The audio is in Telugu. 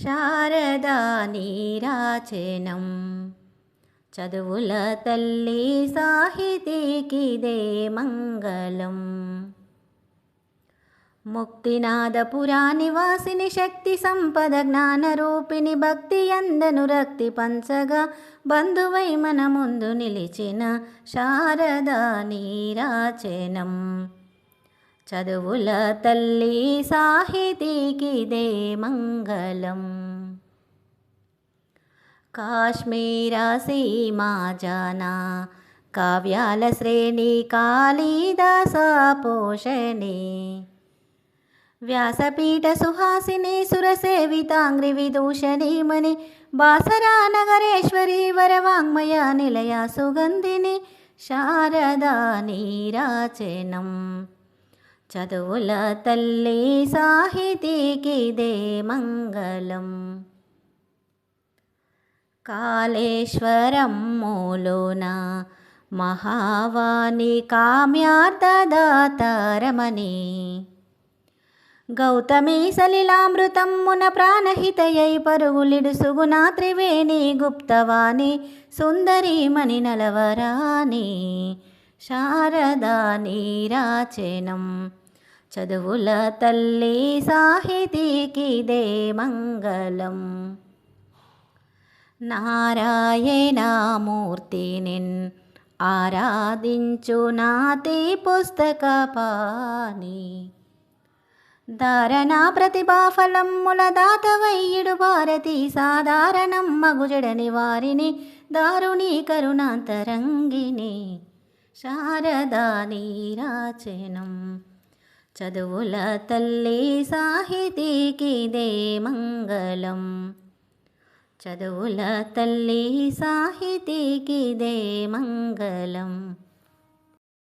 శారదా నీరాజనం. చదువుల తల్లి సాహితీకిదే మంగళం. ముక్తినాథపురా నివాసిని శక్తి సంపద జ్ఞానరూపిణి భక్తి అందను రక్తి పంచగా బంధువై మన ముందు నిలిచిన శారదా నీరాజనం. చదువుల తల్లి సాహితీకిదే మంగళం. కాశ్మీరా సీమా జానా కావ్యాల శ్రేణి కాళిదాస పోషణి. వ్యాసపీఠ సుహాసిని సురసేవితాంగ్రి విదూషణీమణి బాసరా నగరేశ్వరి వరవాంగ్మయ నిలయ సుగంధిని శారదా నీరాజనం. చదువుల తల్లి సాహితీకిదే మంగళం. కాళేశ్వరం మూలోన మహావాణి కామ్యార్థదాతారమణి. గౌతమి సలిలామృతమ్మున ప్రాణహితయై పరుగులిడుసుగుణ త్రివేణి గుప్తవాణి సుందరీమణి నలవరాణి శారదా నీరాజనం. చదువుల తల్లి సాహితీకిదే మంగళం. నారాయణమూర్తిని ఆరాధించు నాతి పుస్తక పాని. ధారణా ప్రతిభాఫలమ్ముల దాతవయ్యుడు భారతి సాధారణం మగుజడని వారిని దారుణీ కరుణాంతరంగిణి శారదా నీరాజనం. చదువుల తల్లి సాహితీకిదే మంగళం. చదువుల తల్లి సాహితీకిదే మంగళం.